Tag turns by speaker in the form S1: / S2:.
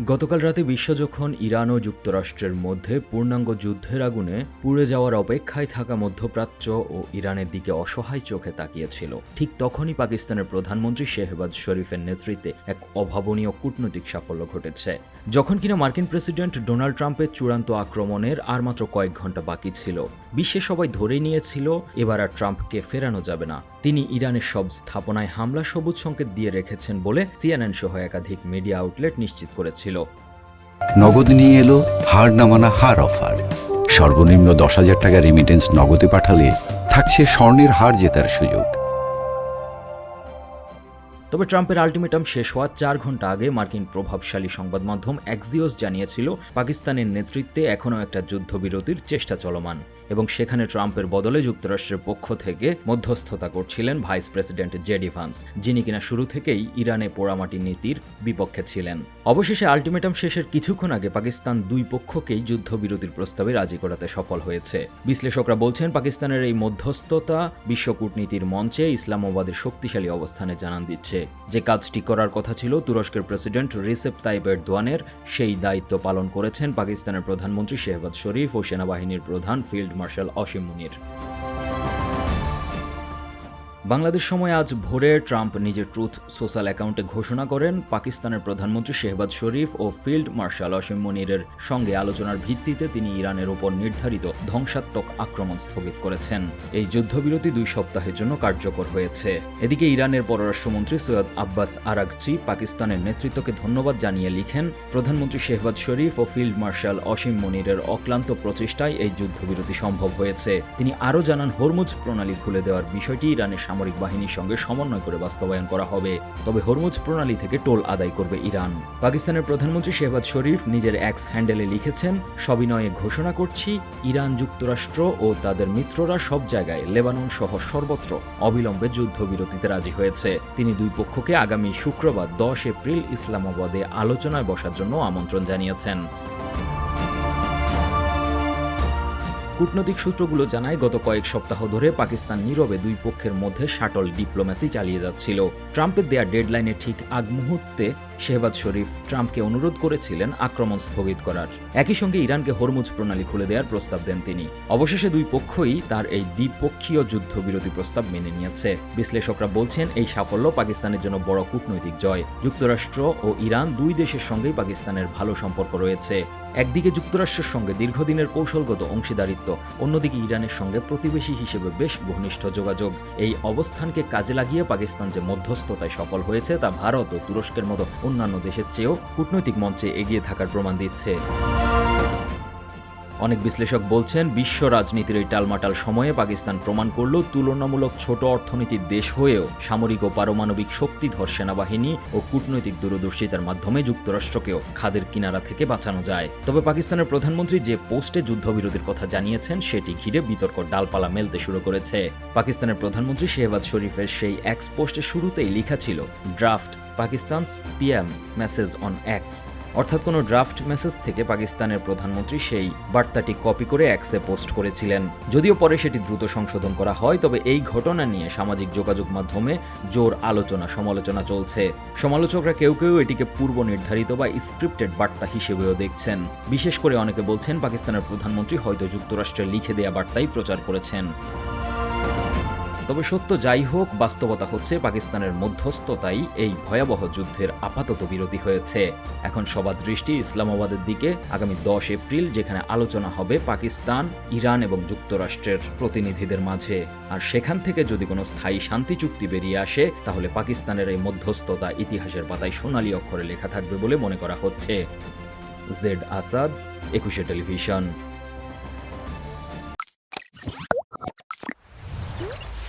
S1: গতকাল রাতে বিশ্ব যখন ইরান ও যুক্তরাষ্ট্রের মধ্যে পূর্ণাঙ্গ যুদ্ধের আগুনে পুড়ে যাওয়ার অপেক্ষায় থাকা মধ্যপ্রাচ্য ও ইরানের দিকে অসহায় চোখে তাকিয়েছিল, ঠিক তখনই পাকিস্তানের প্রধানমন্ত্রী শেহবাজ শরীফের নেতৃত্বে এক অভাবনীয় কূটনৈতিক সাফল্য ঘটেছে। যখন কিনা মার্কিন প্রেসিডেন্ট ডোনাল্ড ট্রাম্পের চূড়ান্ত আক্রমণের আর মাত্র কয়েক ঘন্টা বাকি ছিল, বিশ্বে সবাই ধরে নিয়েছিল এবার আর ট্রাম্পকে ফেরানো যাবে না। তিনি ইরানের সব স্থাপনায় হামলা সবুজ সংকেত দিয়ে রেখেছেন বলে সিএনএন সহ একাধিক মিডিয়া আউটলেট নিশ্চিত করেছিল।
S2: নগদ নিয়ে এলো হার না মানা হার অফার। সর্বনিম্ন 10,000 টাকা রেমিটেন্স নগদে পাঠালে থাকছে স্বর্ণের হার জেতার সুযোগ।
S1: তবে ট্রাম্পের আলটিমেটাম শেষ হওয়ার 4 ঘন্টা আগে মার্কিন প্রভাবশালী সংবাদ মাধ্যম অ্যাক্সিওস জানিয়েছিল পাকিস্তানের নেতৃত্বে এখনও একটা যুদ্ধবিরতির চেষ্টা চলমান এবং সেখানে ট্রাম্পের বদলে যুক্তরাষ্ট্রের পক্ষ থেকে মধ্যস্থতা করছিলেন ভাইস প্রেসিডেন্ট জেডি ভান্স, যিনি কিনা শুরু থেকেই ইরানে পোড়ামাটি নীতির বিপক্ষে ছিলেন। অবশেষে আলটিমেটাম শেষের কিছুক্ষণ আগে পাকিস্তান দুই পক্ষকেই যুদ্ধবিরতির প্রস্তাবে রাজি করাতে সফল হয়েছে। বিশ্লেষকরা বলছেন পাকিস্তানের এই মধ্যস্থতা বিশ্ব কূটনীতির মঞ্চে ইসলামাবাদের শক্তিশালী অবস্থানে জানান দিচ্ছে যে কাজটি করার কথা ছিল তুরস্কের প্রেসিডেন্ট রিসেপ তাইপ এরদোয়ানের, সেই দায়িত্ব পালন করেছেন পাকিস্তানের প্রধানমন্ত্রী শেহবাজ শরীফ ও সেনাবাহিনীর প্রধান ফিল্ড মার্শাল অসীম মুনির। বাংলাদেশ সময় আজ ভোরে ট্রাম্প নিজের ট্রুথ সোশ্যাল অ্যাকাউন্টে ঘোষণা করেন পাকিস্তানের প্রধানমন্ত্রী শেহবাজ শরীফ ও ফিল্ড মার্শাল অসীম মুনিরের সঙ্গে আলোচনার ভিত্তিতে তিনি ইরানের ওপর নির্ধারিত ধ্বংসাত্মক আক্রমণ স্থগিত করেছেন। এই যুদ্ধবিরতি 2 সপ্তাহের জন্য কার্যকর হয়েছে। এদিকে ইরানের পররাষ্ট্রমন্ত্রী সৈয়দ আব্বাস আরাগচি পাকিস্তানের নেতৃত্বকে ধন্যবাদ জানিয়ে লিখেন, প্রধানমন্ত্রী শেহবাজ শরীফ ও ফিল্ড মার্শাল অসীম মুনিরের অক্লান্ত প্রচেষ্টায় এই যুদ্ধবিরতি সম্ভব হয়েছে। তিনি আরও জানান, হরমুজ প্রণালী খুলে দেওয়ার বিষয়টি ইরানের সামরিক বাহিনীর সঙ্গে সমন্বয় করে বাস্তবায়ন করা হবে, তবে হরমুজ প্রণালী থেকে টোল আদায় করবে ইরান। পাকিস্তানের প্রধানমন্ত্রী শেহবাজ শরীফ নিজের এক্স হ্যান্ডেলে লিখেছেন, সবিনয়ে ঘোষণা করছি, ইরান, যুক্তরাষ্ট্র ও তাদের মিত্ররা সব জায়গায় লেবানন সহ সর্বত্র অবিলম্বে যুদ্ধবিরতিতে রাজি হয়েছে। তিনি দুই পক্ষকে আগামী শুক্রবার 10 এপ্রিল ইসলামাবাদে আলোচনায় বসার জন্য আমন্ত্রণ জানিয়েছেন। কূটনৈতিক সূত্রগুলো জানায়, গত কয়েক সপ্তাহ ধরে পাকিস্তান নীরবে দুই পক্ষের মধ্যে শাটল ডিপ্লোম্যাসি চালিয়ে যাচ্ছিল। ট্রাম্পের দেয়া ডেডলাইনের ঠিক আগ মুহূর্তে শেহবাজ শরীফ ট্রাম্পকে অনুরোধ করেছিলেন আক্রমণ স্থগিত করার। একই সঙ্গে ইরানকে হরমুজ প্রণালী খুলে দেওয়ার প্রস্তাব দেন তিনি। অবশেষে দুই পক্ষই তার এই দ্বিপক্ষীয় যুদ্ধবিরতি প্রস্তাব মেনে নিয়েছে। বিশ্লেষকরা বলছেন, এই সাফল্য পাকিস্তানের জন্য বড় কূটনৈতিক জয়। যুক্তরাষ্ট্র ও ইরান দুই দেশের সঙ্গেই পাকিস্তানের ভালো সম্পর্ক রয়েছে। একদিকে যুক্তরাষ্ট্রের সঙ্গে দীর্ঘদিনের কৌশলগত অংশীদারিত্ব, অন্যদিকে ইরানের সঙ্গে প্রতিবেশী হিসেবে বেশ ঘনিষ্ঠ যোগাযোগ। এই অবস্থানকে কাজে লাগিয়ে পাকিস্তান যে মধ্যস্থতায় সফল হয়েছে তা ভারত ও তুরস্কের মতো অন্যান্য দেশের চেয়েও কূটনৈতিক মঞ্চে এগিয়ে থাকার প্রমাণ দিচ্ছে। অনেক বিশ্লেষক বলছেন, বিশ্ব রাজনীতির এই টালমাটাল সময়ে পাকিস্তান প্রমাণ করল তুলনামূলক ছোট অর্থনীতির দেশ হয়েও সামরিক ও পারমাণবিক শক্তিধর সেনাবাহিনী ও কূটনৈতিক দূরদর্শিতার মাধ্যমে যুক্তরাষ্ট্রকেও খাদের কিনারা থেকে বাঁচানো যায়। তবে পাকিস্তানের প্রধানমন্ত্রী যে পোস্টে যুদ্ধবিরতির কথা জানিয়েছেন সেটি ঘিরে বিতর্ক ডালপালা মেলতে শুরু করেছে। পাকিস্তানের প্রধানমন্ত্রী শেহবাজ শরীফের সেই এক্স পোস্টের শুরুতেই লেখা ছিল, draft Pakistan's PM message on x, অর্থাৎ কোনো ড্রাফট মেসেজ থেকে পাকিস্তানের প্রধানমন্ত্রী সেই বার্তাটি কপি করে এক্সে পোস্ট করেছিলেন। যদিও পরে সেটি দ্রুত সংশোধন করা হয়, তবে এই ঘটনা নিয়ে সামাজিক যোগাযোগ মাধ্যমে জোর আলোচনা সমালোচনা চলছে। সমালোচকরা কেউ কেউ এটিকে পূর্ব নির্ধারিত বা স্ক্রিপ্টেড বার্তা হিসেবেও দেখছেন। বিশেষ করে অনেকে বলছেন, পাকিস্তানের প্রধানমন্ত্রী হয়তো যুক্তরাষ্ট্রে লিখে দেয়া বার্তাই প্রচার করেছেন। তবে সত্য যাই হোক, বাস্তবতা হচ্ছে পাকিস্তানের মধ্যস্থতাই এই ভয়াবহ যুদ্ধের আপাতত বিরতি হয়েছে। এখন সবার দৃষ্টি ইসলামাবাদের দিকে আগামী 10 এপ্রিল, যেখানে আলোচনা হবে পাকিস্তান, ইরান এবং যুক্তরাষ্ট্রের প্রতিনিধিদের মাঝে। আর সেখান থেকে যদি কোনো স্থায়ী শান্তি চুক্তি বেরিয়ে আসে, তাহলে পাকিস্তানের এই মধ্যস্থতা ইতিহাসের পাতায় সোনালী অক্ষরে লেখা থাকবে বলে মনে করা হচ্ছে। Z Asad, 21 television.